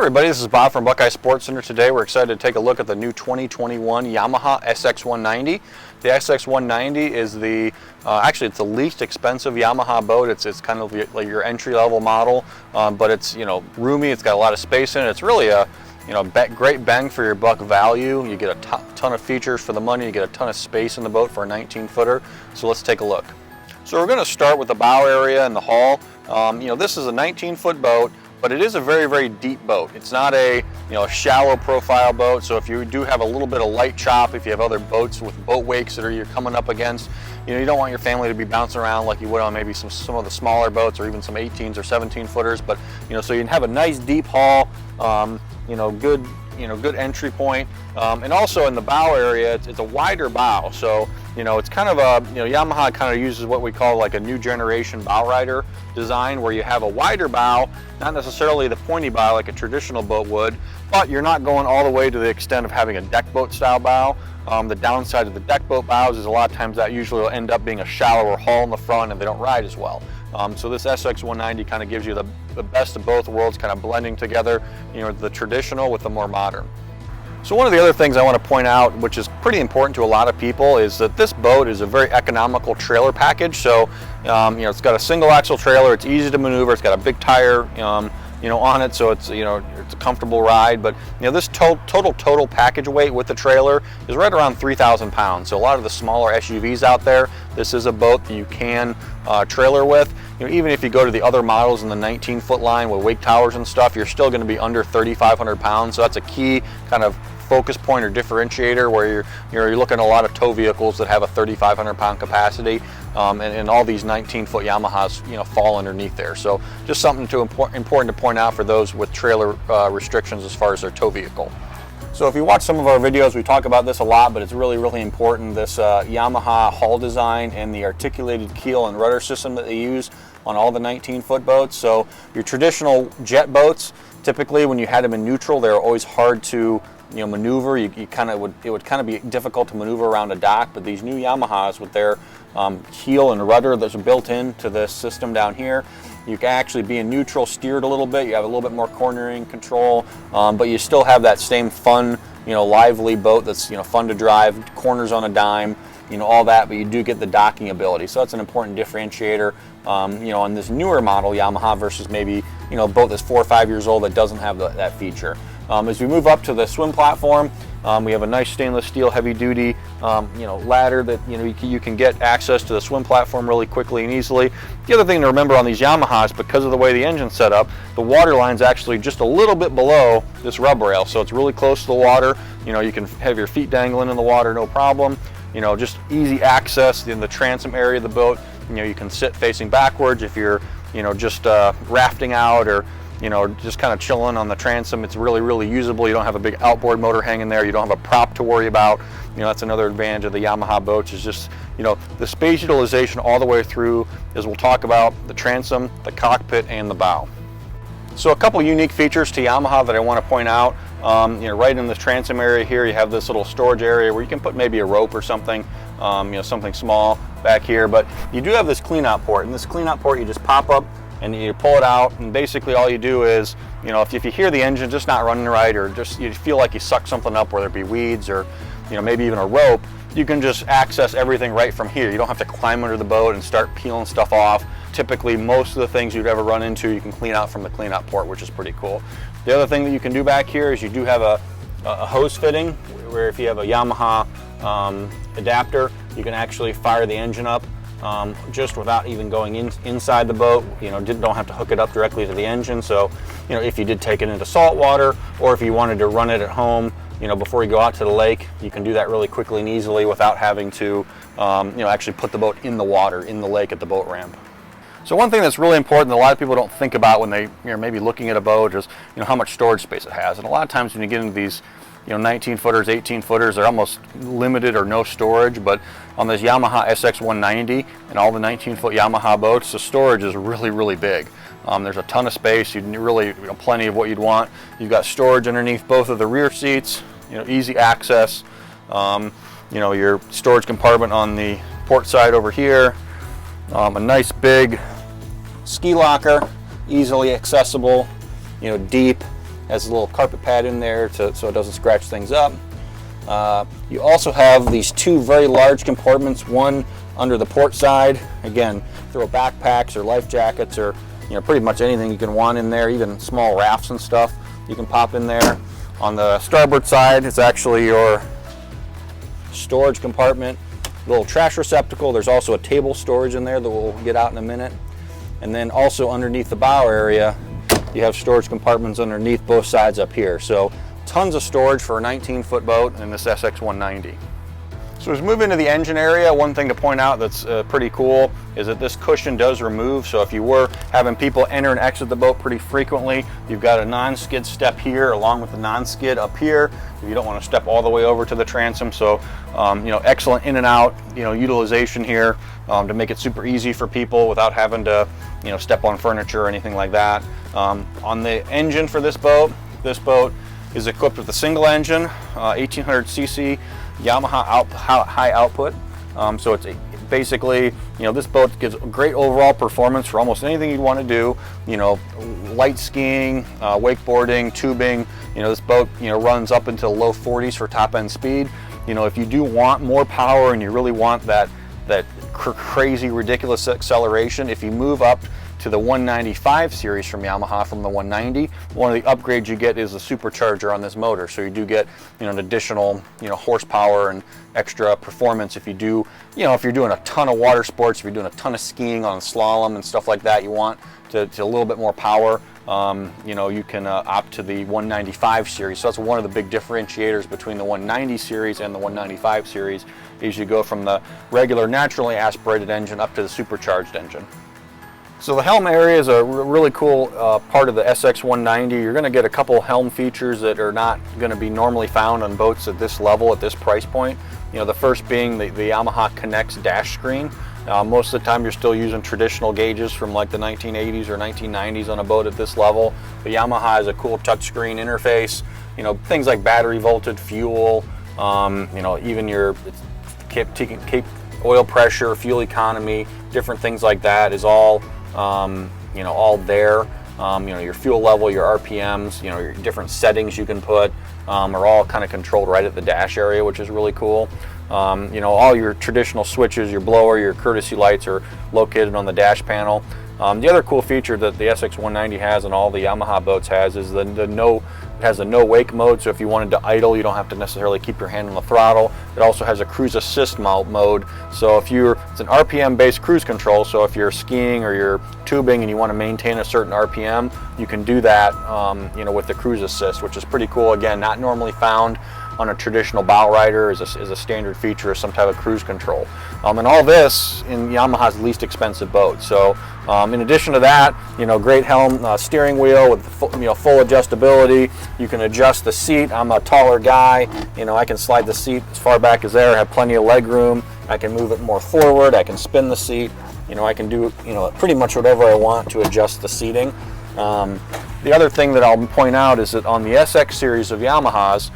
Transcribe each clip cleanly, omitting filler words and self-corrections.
everybody, this is Bob from Buckeye Sports Center. Today we're excited to take a look at the new 2021 Yamaha SX190. The SX190 is actually it's the least expensive Yamaha boat. It's kind of like your entry-level model, but it's roomy. It's got a lot of space in it. It's really a great bang for your buck value. You get a ton of features for the money. You get a ton of space in the boat for a 19-footer. So let's take a look. So we're going to start with the bow area and the hull. This is a 19-foot boat, but it is a very, very deep boat. It's not a shallow profile boat. So if you do have a little bit of light chop, if you have other boats with boat wakes that you're coming up against, you don't want your family to be bouncing around like you would on maybe some of the smaller boats or even some 18s or 17-footers. But so you can have a nice deep hull, good entry point, and also in the bow area, it's a wider bow. So it's kind of a Yamaha kind of uses what we call like a new generation bow rider design, where you have a wider bow, not necessarily the pointy bow like a traditional boat would, but you're not going all the way to the extent of having a deck boat style bow. The downside of the deck boat bows is a lot of times that usually will end up being a shallower hull in the front and they don't ride as well. So this SX190 kind of gives you the best of both worlds, kind of blending together the traditional with the more modern. So one of the other things I want to point out, which is pretty important to a lot of people, is that this boat is a very economical trailer package. So it's got a single axle trailer, it's easy to maneuver, it's got a big tire on it, so it's it's a comfortable ride. But this total package weight with the trailer is right around 3,000 pounds. So a lot of the smaller SUVs out there, this is a boat that you can trailer with. Even if you go to the other models in the 19-foot line with wake towers and stuff, you're still going to be under 3,500 pounds. So that's a key kind of focus point or differentiator, where you're looking at a lot of tow vehicles that have a 3,500 pound capacity, and all these 19-foot Yamahas fall underneath there. So just something important to point out for those with trailer restrictions as far as their tow vehicle. So if you watch some of our videos, we talk about this a lot, but it's really, really important, this Yamaha hull design and the articulated keel and rudder system that they use on all the 19-foot boats. So your traditional jet boats, typically when you had them in neutral, they were always hard to maneuver. It would kind of be difficult to maneuver around a dock, but these new Yamahas with their keel and rudder that's built into this system down here, you can actually be in neutral, steered a little bit. You have a little bit more cornering control, but you still have that same fun, lively boat that's fun to drive, corners on a dime, all that. But you do get the docking ability, so that's an important differentiator, on this newer model Yamaha versus maybe a boat that's 4 or 5 years old that doesn't have that feature. As we move up to the swim platform, we have a nice stainless steel heavy-duty ladder that you can get access to the swim platform really quickly and easily. The other thing to remember on these Yamahas, because of the way the engine's set up, the water line's actually just a little bit below this rub rail, so it's really close to the water. You can have your feet dangling in the water, no problem. Just easy access in the transom area of the boat. You can sit facing backwards if you're just rafting out, or just kind of chilling on the transom. It's really, really usable. You don't have a big outboard motor hanging there. You don't have a prop to worry about. That's another advantage of the Yamaha boats, is just, the space utilization all the way through, as we'll talk about, the transom, the cockpit, and the bow. So a couple unique features to Yamaha that I want to point out. Right in the transom area here, you have this little storage area where you can put maybe a rope or something, something small back here. But you do have this cleanout port, and this cleanout port you just pop up and you pull it out, and basically all you do is, if you hear the engine just not running right, or just you feel like you suck something up, whether it be weeds or maybe even a rope, you can just access everything right from here. You don't have to climb under the boat and start peeling stuff off. Typically, most of the things you'd ever run into, you can clean out from the cleanout port, which is pretty cool. The other thing that you can do back here is you do have a hose fitting, where if you have a Yamaha adapter, you can actually fire the engine up just without even going inside the boat. Don't have to hook it up directly to the engine. So if you did take it into salt water, or if you wanted to run it at home before you go out to the lake, you can do that really quickly and easily without having to actually put the boat in the water, in the lake at the boat ramp. So one thing that's really important that a lot of people don't think about when they maybe looking at a boat is how much storage space it has. And a lot of times when you get into these 19-footers, 18-footers, they're almost limited or no storage. But on this Yamaha SX190 and all the 19-foot Yamaha boats, the storage is really, really big. There's a ton of space. You'd really plenty of what you'd want. You've got storage underneath both of the rear seats. Easy access. Your storage compartment on the port side over here. A nice big ski locker, easily accessible, deep, Has a little carpet pad in there so it doesn't scratch things up. You also have these two very large compartments, one under the port side. Again, throw backpacks or life jackets or pretty much anything you can want in there, even small rafts and stuff you can pop in there. On the starboard side, it's actually your storage compartment, little trash receptacle. There's also a table storage in there that we'll get out in a minute. And then also underneath the bow area, you have storage compartments underneath both sides up here. So tons of storage for a 19-foot boat in this SX190. So as we move into the engine area, one thing to point out that's pretty cool is that this cushion does remove. So if you were having people enter and exit the boat pretty frequently, you've got a non-skid step here along with the non-skid up here if you don't want to step all the way over to the transom. So excellent in and out utilization here to make it super easy for people without having to step on furniture or anything like that. On the engine for this boat is equipped with a single engine, 1800cc Yamaha high output. So it's basically, this boat gives great overall performance for almost anything you'd want to do. Light skiing, wakeboarding, tubing. This boat runs up into the low 40s for top end speed. If you do want more power and you really want that crazy ridiculous acceleration, if you move up to the 195 series from Yamaha from the 190, one of the upgrades you get is a supercharger on this motor. So you do get an additional horsepower and extra performance if you do if you're doing a ton of water sports, if you're doing a ton of skiing on slalom and stuff like that, you want to a little bit more power. You can opt to the 195 series. So that's one of the big differentiators between the 190 series and the 195 series is you go from the regular naturally aspirated engine up to the supercharged engine. So the Helm Area is a really cool part of the SX190. You're going to get a couple Helm features that are not going to be normally found on boats at this level, at this price point. The first being the Yamaha Connects dash screen. Most of the time you're still using traditional gauges from like the 1980s or 1990s on a boat at this level. The Yamaha has a cool touchscreen interface. Things like battery voltage, fuel, even your oil pressure, fuel economy, different things like that is all all there. Your fuel level, your RPMs, your different settings you can put are all kind of controlled right at the dash area, which is really cool. All your traditional switches, your blower, your courtesy lights are located on the dash panel. The other cool feature that the SX190 has and all the Yamaha boats has is it has a no wake mode, so if you wanted to idle, you don't have to necessarily keep your hand on the throttle. It also has a cruise assist mode, so it's an RPM based cruise control, so if you're skiing or you're tubing and you want to maintain a certain RPM, you can do that with the cruise assist, which is pretty cool. Again, not normally found on a traditional bow rider is a standard feature of some type of cruise control. And all this in Yamaha's least expensive boat. So in addition to that, great Helm steering wheel with full adjustability. You can adjust the seat. I'm a taller guy. I can slide the seat as far back as there. I have plenty of leg room. I can move it more forward. I can spin the seat. I can do pretty much whatever I want to adjust the seating. The other thing that I'll point out is that on the SX series of Yamahas,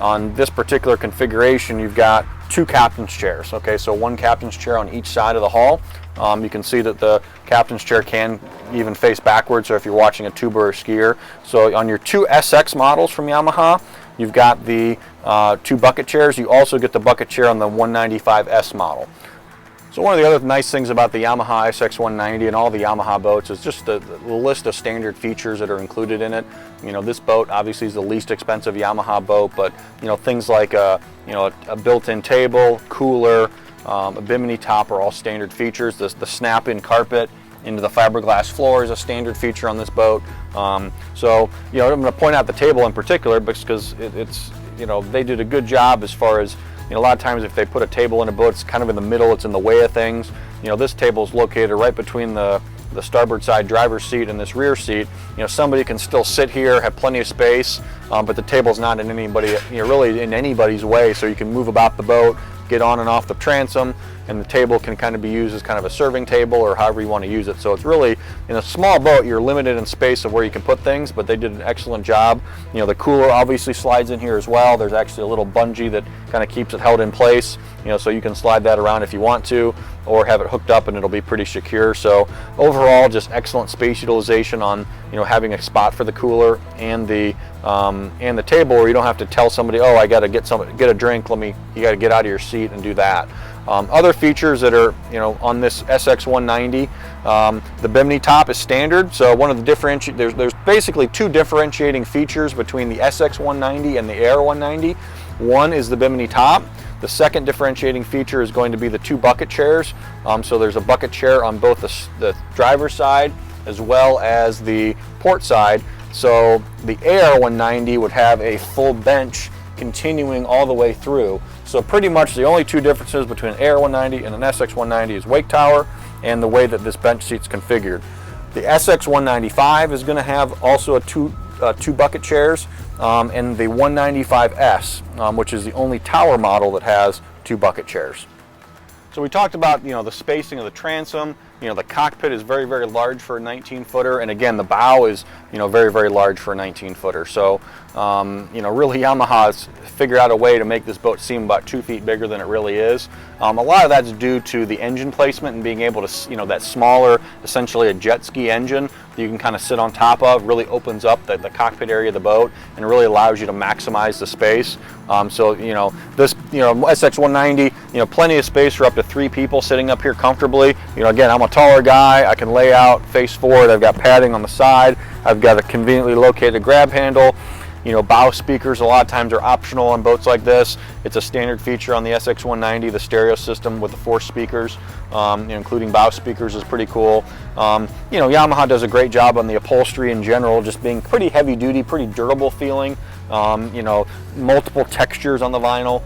on this particular configuration, you've got two captain's chairs. Okay, so one captain's chair on each side of the hull. You can see that the captain's chair can even face backwards, so if you're watching a tuber or skier. So on your two SX models from Yamaha, you've got the two bucket chairs. You also get the bucket chair on the 195S model. So one of the other nice things about the Yamaha SX190 and all the Yamaha boats is just the list of standard features that are included in it. This boat obviously is the least expensive Yamaha boat, but things like a built-in table, cooler, a bimini top are all standard features. The snap-in carpet into the fiberglass floor is a standard feature on this boat. So I'm going to point out the table in particular because it's they did a good job as far as a lot of times if they put a table in a boat, it's kind of in the middle, it's in the way of things. This table is located right between the starboard side driver's seat and this rear seat. Somebody can still sit here, have plenty of space, but the table's not in really in anybody's way, so you can move about the boat, get on and off the transom. and the table can kind of be used as kind of a serving table or however you want to use it. So it's really, in a small boat, you're limited in space of where you can put things, but they did an excellent job. You know, the cooler obviously slides in here as well. There's actually a little bungee that kind of keeps it held in place, you know, so you can slide that around if you want to, or have it hooked up and it'll be pretty secure. So overall, just excellent space utilization on, you know, having a spot for the cooler and the table, where you don't have to tell somebody, oh, I got to get a drink. You got to get out of your seat and do that. Other features that are, you know, on this SX190, the bimini top is standard. So one of the there's basically two differentiating features between the SX190 and the AR190. One is the bimini top. The second differentiating feature is going to be the two bucket chairs. So there's a bucket chair on both the driver's side as well as the port side. So the AR190 would have a full bench continuing all the way through. So pretty much the only two differences between an AR190 and an SX190 is wake tower and the way that this bench seat's configured. The SX195 is going to have also two bucket chairs, and the 195S, which is the only tower model that has two bucket chairs. So we talked about, you know, the spacing of the transom. You know, the cockpit is very, very large for a 19-footer, and again, the bow is, you know, very, very large for a 19-footer. So, you know, really Yamaha's figured out a way to make this boat seem about 2 feet bigger than it really is. A lot of that's due to the engine placement and being able to, you know, that smaller, essentially a jet ski engine that you can kind of sit on top of, really opens up the cockpit area of the boat and really allows you to maximize the space. So, you know, this, you know, SX190, you know, plenty of space for up to 3 people sitting up here comfortably. You know, again, I'm a taller guy, I can lay out, face forward, I've got padding on the side, I've got a conveniently located grab handle. You know, bow speakers a lot of times are optional on boats like this. It's a standard feature on the SX190. The stereo system with the 4 speakers, you know, including bow speakers, is pretty cool. You know, Yamaha does a great job on the upholstery in general, just being pretty heavy duty, pretty durable feeling. You know, multiple textures on the vinyl.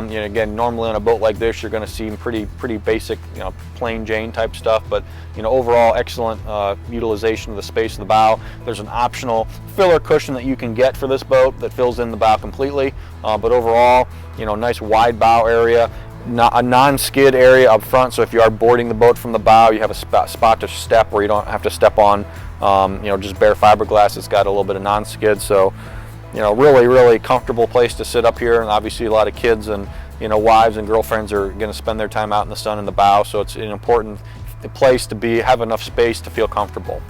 You know, again, normally on a boat like this, you're going to see pretty basic, you know, plain Jane type stuff. But, you know, overall, excellent utilization of the space of the bow. There's an optional filler cushion that you can get for this boat that fills in the bow completely. But overall, you know, nice wide bow area. A non-skid area up front, so if you are boarding the boat from the bow, you have a spot to step where you don't have to step on, you know, just bare fiberglass. It's got a little bit of non-skid, so, you know, really, really comfortable place to sit up here. And obviously a lot of kids and, you know, wives and girlfriends are going to spend their time out in the sun in the bow, so it's an important place to have enough space to feel comfortable.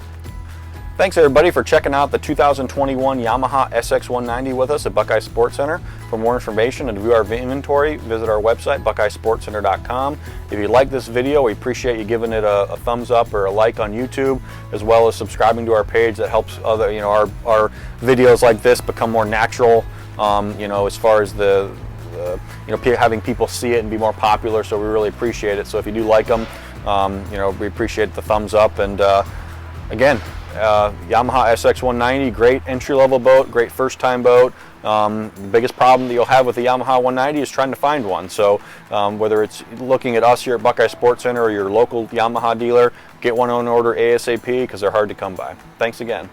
Thanks everybody for checking out the 2021 Yamaha SX190 with us at Buckeye Sports Center. For more information and to view our inventory, visit our website, buckeyesportscenter.com. If you like this video, we appreciate you giving it a thumbs up or a like on YouTube, as well as subscribing to our page. That helps other, you know, our videos like this become more natural, you know, as far as you know, having people see it and be more popular. So we really appreciate it. So if you do like them, you know, we appreciate the thumbs up. And again, Yamaha SX190, great entry-level boat, great first-time boat. The biggest problem that you'll have with the Yamaha 190 is trying to find one. So whether it's looking at us here at Buckeye Sports Center or your local Yamaha dealer, get one on order ASAP because they're hard to come by. Thanks again.